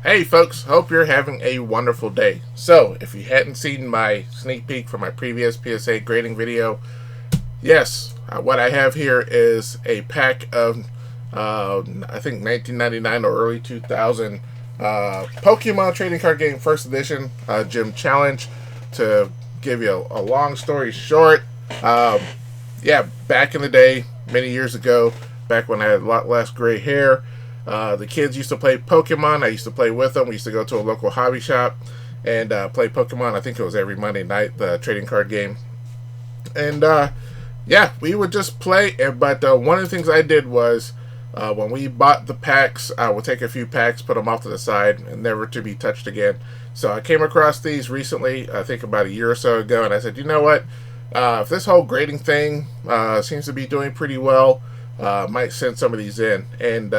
Hey folks, hope you're having a wonderful day. So, if you hadn't seen my sneak peek from my previous PSA grading video, yes, what I have here is a pack of, I think 1999 or early 2000 Pokemon trading card game first edition Gym Challenge. To give you a long story short, um, yeah, back in the day, many years ago, back when I had a lot less gray hair, the kids used to play Pokemon. I used to play with them. We used to go to a local hobby shop and play Pokemon. I think it was every Monday night, the trading card game. And yeah, we would just play. But one of the things I did was when we bought the packs, I would take a few packs, put them off to the side, and never to be touched again. So I came across these recently, I think about a year or so ago, and I said, you know what? If this whole grading thing seems to be doing pretty well, might send some of these in. And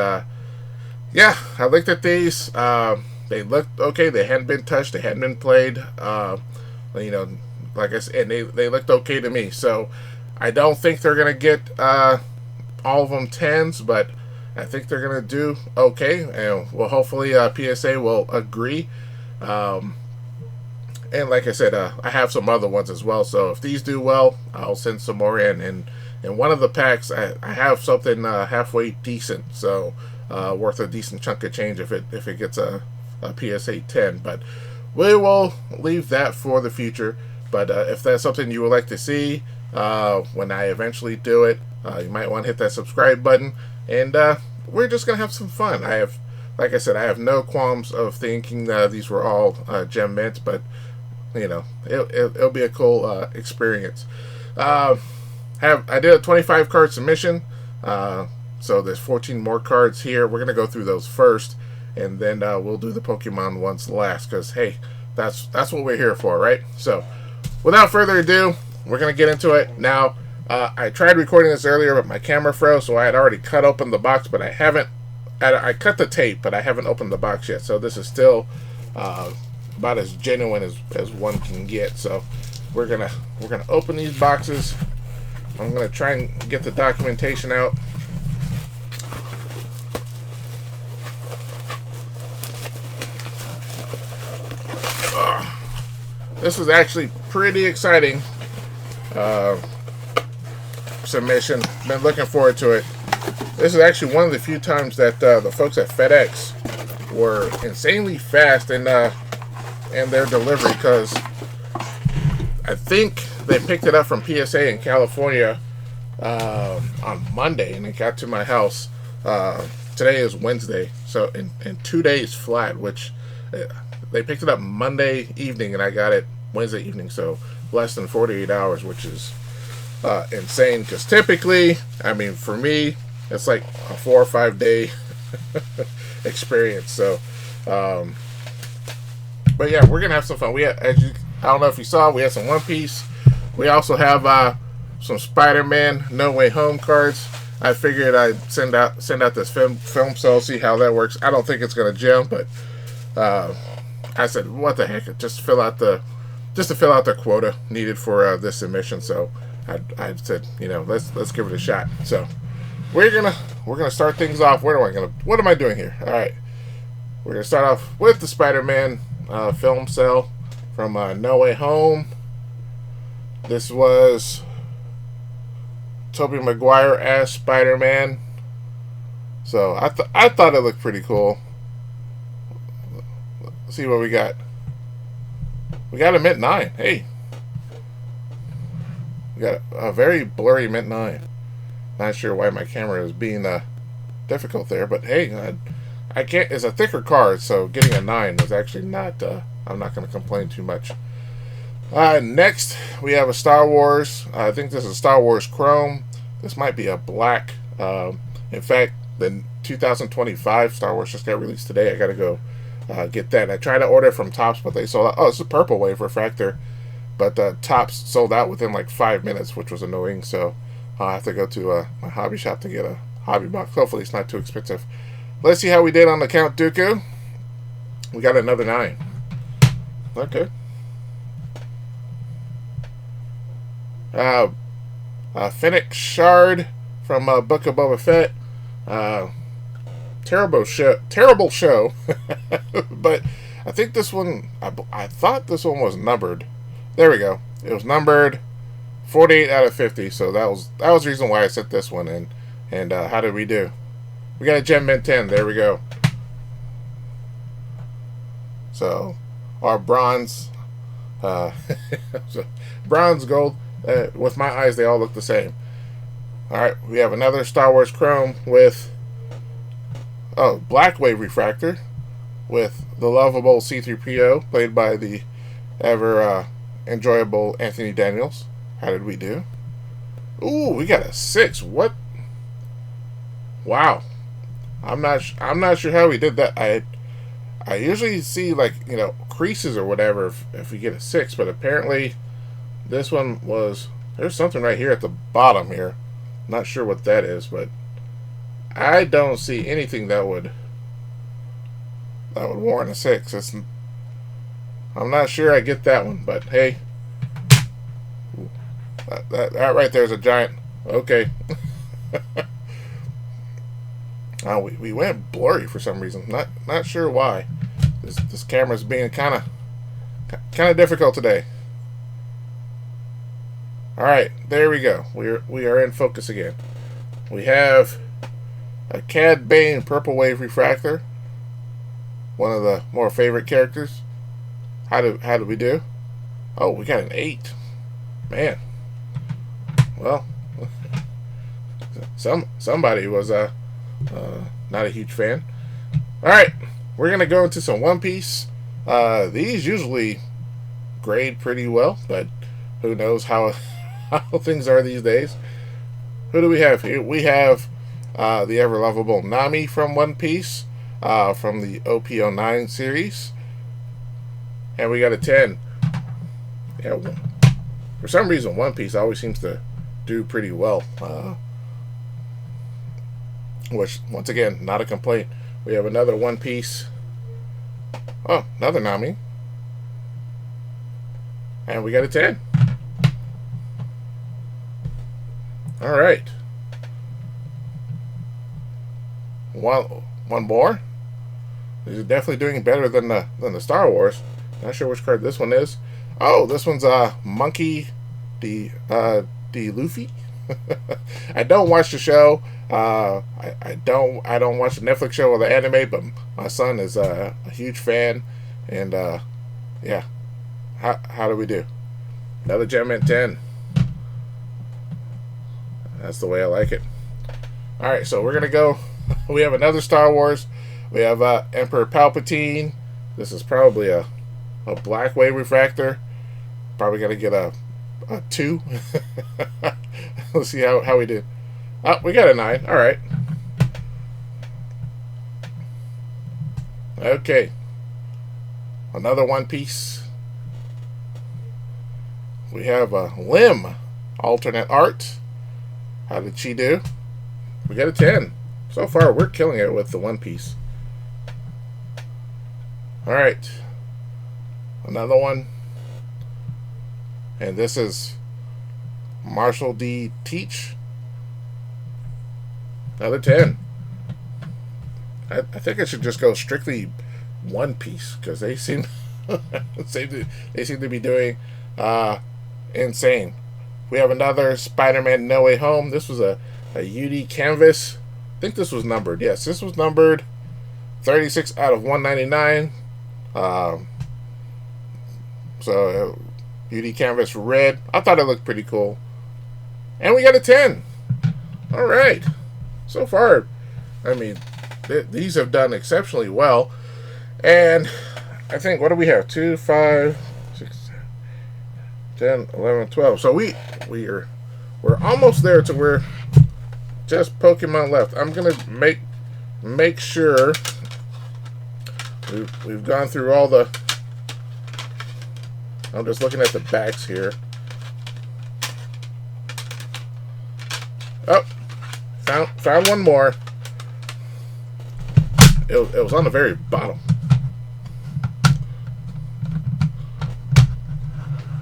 yeah, I looked at these. They looked okay. They hadn't been touched. They hadn't been played. You know, like I said, and they looked okay to me. So I don't think they're gonna get all of them tens, but I think they're gonna do okay. And well, hopefully PSA will agree. Um, and like I said, I have some other ones as well. So if these do well, I'll send some more in. And in one of the packs, I have something halfway decent. So worth a decent chunk of change if it gets a PSA 10. But we will leave that for the future. But if that's something you would like to see when I eventually do it, you might want to hit that subscribe button. And we're just gonna have some fun. Like I said, I have no qualms of thinking these were all gem mints, but you know, it'll be a cool experience. Uh, I did a 25 card submission, so there's 14 more cards here. We're gonna go through those first, and then we'll do the Pokemon ones last. Cause hey, that's what we're here for, right? So, without further ado, we're gonna get into it now. I tried recording this earlier, but my camera froze, so I had already cut open the box, but I haven't. I cut the tape, but I haven't opened the box yet. So this is still about as genuine as one can get. So we're gonna open these boxes. I'm gonna try and get the documentation out. This was actually pretty exciting submission. Been looking forward to it. This is actually one of the few times that the folks at FedEx were insanely fast in their delivery, because I think they picked it up from PSA in California on Monday, and it got to my house. Today is Wednesday, so in 2 days flat, which they picked it up Monday evening, and I got it Wednesday evening, so less than 48 hours, which is insane, because typically, I mean, for me, it's like a 4 or 5 day experience. So, but yeah, we're gonna have some fun. I don't know if you saw, we had some One Piece. We also have some Spider-Man No Way Home cards. I figured I'd send out this film cell, see how that works. I don't think it's gonna gel, but I said, what the heck? Just to fill out the quota needed for this submission. So I said, you know, let's give it a shot. So we're gonna start things off. What am I doing here? All right, we're gonna start off with the Spider-Man film cell from No Way Home. This was Tobey Maguire as Spider-Man. So I thought it looked pretty cool. Let's see what we got. We got a Mint 9. Hey, we got a very blurry Mint 9. Not sure why my camera is being difficult there, but hey, I can't. It's a thicker card, so getting a 9 was actually not. I'm not going to complain too much. Next, we have a Star Wars. I think this is Star Wars Chrome. This might be a black. In fact, the 2025 Star Wars just got released today. I got to go get that. I tried to order it from Topps, but they sold out. Oh, it's a Purple Wave Refractor, but Topps sold out within like 5 minutes, which was annoying. So I'll have to go to my hobby shop to get a hobby box. Hopefully, it's not too expensive. Let's see how we did on the Count Dooku. We got another 9. Okay. Fennec Shard from Book of Boba Fett. terrible show. But I think this one, I thought this one was numbered. There we go. It was numbered 48 out of 50. So that was the reason why I set this one in. And how did we do? We got a Gem Mint 10. There we go. So our bronze, so bronze, gold. With my eyes, they all look the same. All right, we have another Star Wars Chrome with Black Wave Refractor with the lovable C-3PO, played by the ever enjoyable Anthony Daniels. How did we do? Ooh, we got a 6. What? Wow. I'm not sure how we did that. I usually see, like, you know, creases or whatever if we get a 6, but apparently this one was, there's something right here at the bottom here. Not sure what that is, but I don't see anything that would warrant a 6. I'm not sure I get that one, but hey, that right there is a giant. Okay. We went blurry for some reason. Not sure why. This camera's being kind of difficult today. All right, there we go. We are in focus again. We have a Cad Bane Purple Wave Refractor, one of the more favorite characters. How did we do? Oh, we got an 8. Man. Well, somebody was not a huge fan. All right, we're gonna go into some One Piece. These usually grade pretty well, but who knows how things are these days. Who do we have here? We have the ever lovable Nami from One Piece, from the OP09 series, and we got a 10. Yeah, for some reason One Piece always seems to do pretty well, which, once again, not a complaint. We have another One Piece. Oh, another Nami, and we got a 10. All right, one more. This is definitely doing better than the Star Wars. Not sure which card this one is. Oh, this one's Monkey D. Luffy. I don't watch the show. I don't watch the Netflix show or the anime, but my son is a huge fan, and yeah. How do we do? Another Gem Mint 10. That's the way I like it. All right, so we're gonna go. We have another Star Wars. We have Emperor Palpatine. This is probably a Black Wave Refractor. Probably gonna get a 2. Let's see how we did. Oh, we got a 9. All right. Okay. Another One Piece. We have a Lim alternate art. How did she do? We got a 10. So far, we're killing it with the One Piece. All right. Another one. And this is Marshall D. Teach. Another 10. I think I should just go strictly One Piece, because they seem they seem to be doing insane. We have another Spider-Man No Way Home. This was a UD canvas. I think this was numbered. Yes, this was numbered 36 out of 199. So UD canvas red. I thought it looked pretty cool. And we got a 10. All right. So far, I mean, these have done exceptionally well. And I think, what do we have? 2, 5, 6, 10, 11, 12. So we're almost there to where just Pokemon left. I'm gonna make sure we've gone through all the. I'm just looking at the backs here. Oh, found one more. It was on the very bottom.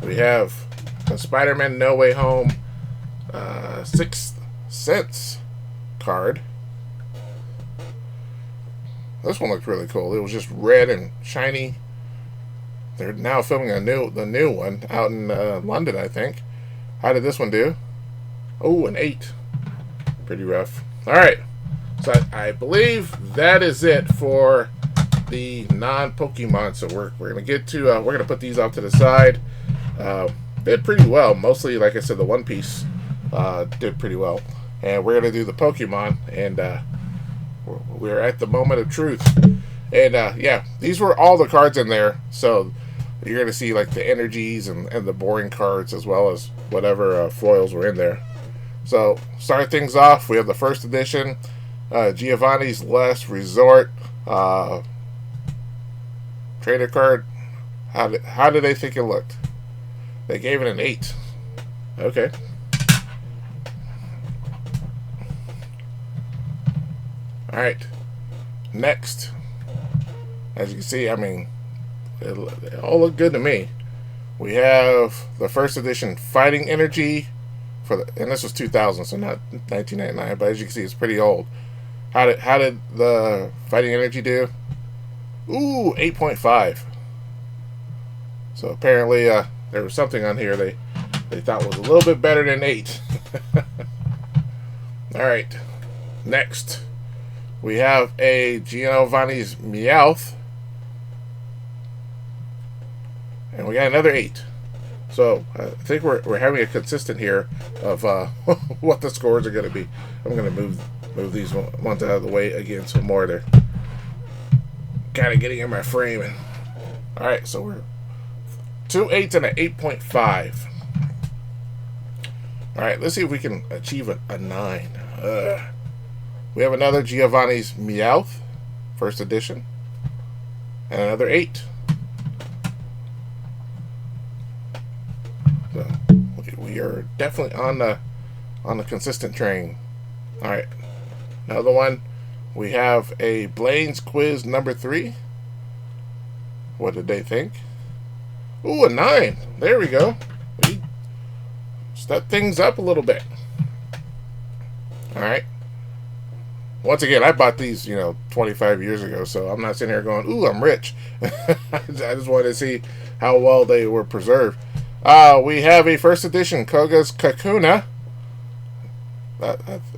We have a Spider-Man No Way Home 6th Sense card. this one looked really cool. It was just red and shiny. They're now filming the new one out in London, I think. How did this one do? Oh, an 8. Pretty rough. All right. So I believe that is it for the non-Pokemon. So we're gonna get to we're gonna put these off to the side. Did pretty well. Mostly, like I said, the One Piece did pretty well. And we're gonna do the Pokemon, and we're at the moment of truth. And yeah, these were all the cards in there. So you're gonna see like the energies and the boring cards, as well as whatever foils were in there. So start things off. We have the first edition, Giovanni's Last Resort trader card. How did they think it looked? They gave it an 8. Okay. All right. Next, as you can see, I mean, it all look good to me. We have the first edition Fighting Energy and this was 2000, so not 1999. But as you can see, it's pretty old. How did the Fighting Energy do? Ooh, 8.5. So apparently, there was something on here they thought was a little bit better than 8. All right, next we have a Giovanni's Meowth, and we got another 8. So I think we're having a consistent here of what the scores are going to be. I'm going to move these ones out of the way again, so more they're kind of getting in my frame. And all right, so we're 2 8s and an 8.5. All right, let's see if we can achieve a 9. We have another Giovanni's Meowth, first edition, and another 8. So we are definitely on the consistent train. All right, another one. We have a Blaine's Quiz number 3. What did they think? Ooh, a 9. There we go. We step things up a little bit. All right. Once again, I bought these, 25 years ago, so I'm not sitting here going, ooh, I'm rich. I just wanted to see how well they were preserved. We have a first edition Koga's Kakuna.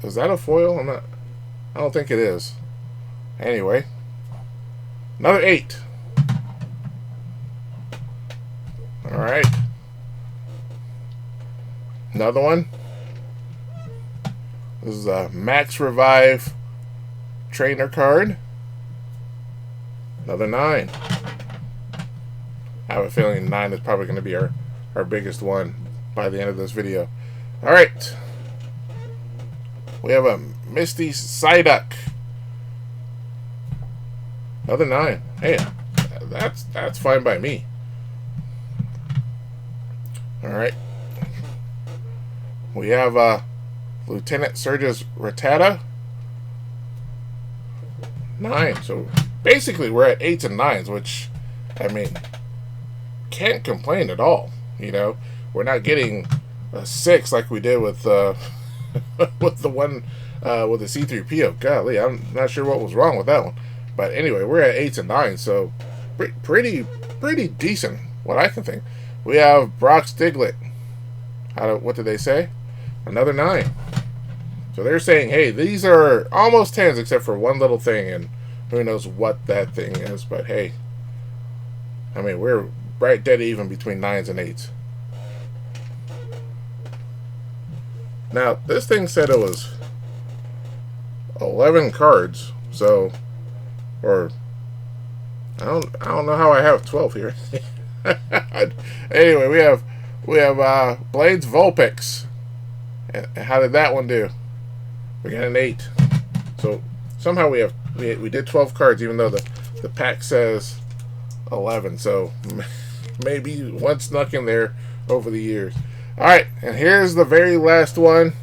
Is that a foil? I don't think it is. Anyway, another 8. All right, another one. This is a Max Revive trainer card. Another 9. I have a feeling 9 is probably going to be our biggest one by the end of this video. All right. We have a Misty Psyduck. Another 9. Hey, that's fine by me. All right. We have Lieutenant Surge's Rattata. 9. So basically we're at 8s and 9s, which, I mean, can't complain at all. We're not getting a 6 like we did with with the one with the C3PO. Golly, I'm not sure what was wrong with that one. But anyway, we're at 8s and 9s, so pretty decent, what I can think. We have Brock Stiglet. What did they say? Another 9. So they're saying, hey, these are almost 10s except for one little thing, and who knows what that thing is. But hey, I mean, we're right dead even between 9s and 8s. Now, this thing said it was 11 cards, so, or I don't know how I have 12 here. Anyway, we have Blaine's Vulpix. And how did that one do? We got an 8. So somehow we did 12 cards, even though the pack says 11. So maybe one snuck in there over the years. All right, and here's the very last one.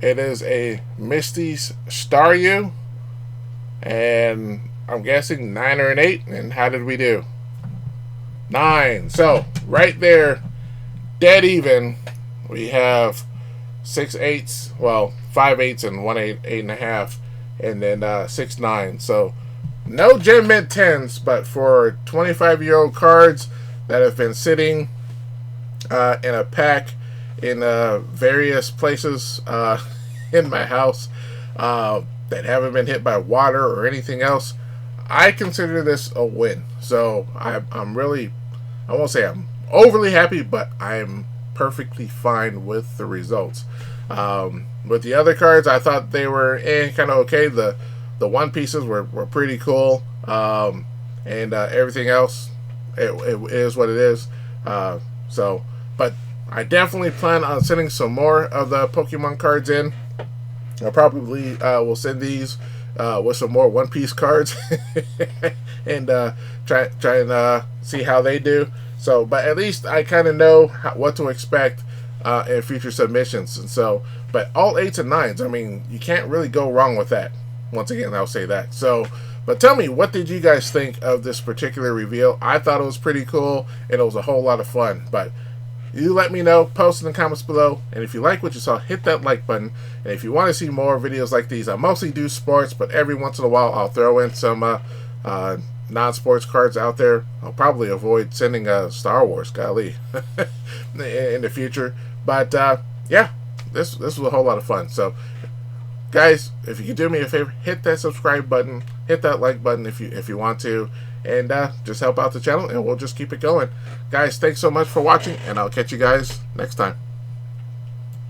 It is a Misty's Staryu, and I'm guessing 9 or an 8. And how did we do? 9. So right there, dead even. We have 6 8s, well, 5 8s and 1 8, 8.5, and then 6 9. So no Gen Mint 10s, but for 25-year-old cards that have been sitting in a pack in various places in my house that haven't been hit by water or anything else, I consider this a win. So I'm really, I won't say I'm overly happy, but I'm perfectly fine with the results. With the other cards, I thought they were kind of okay. The one pieces were pretty cool, and everything else, it is what it is. But I definitely plan on sending some more of the Pokemon cards in. I probably will send these with some more One Piece cards and try and see how they do. So, but at least I kind of know what to expect in future submissions. And so, but all 8s and 9s, I mean, you can't really go wrong with that. Once again, I'll say that. So, but tell me, what did you guys think of this particular reveal? I thought it was pretty cool, and it was a whole lot of fun. But you let me know, post in the comments below, and if you like what you saw, hit that like button. And if you want to see more videos like these, I mostly do sports, but every once in a while I'll throw in some non-sports cards out there. I'll probably avoid sending Star Wars, golly, in the future. But yeah, this was a whole lot of fun. So guys, if you could do me a favor, hit that subscribe button, hit that like button if you want to, and just help out the channel, and we'll just keep it going. Guys, thanks so much for watching, and I'll catch you guys next time.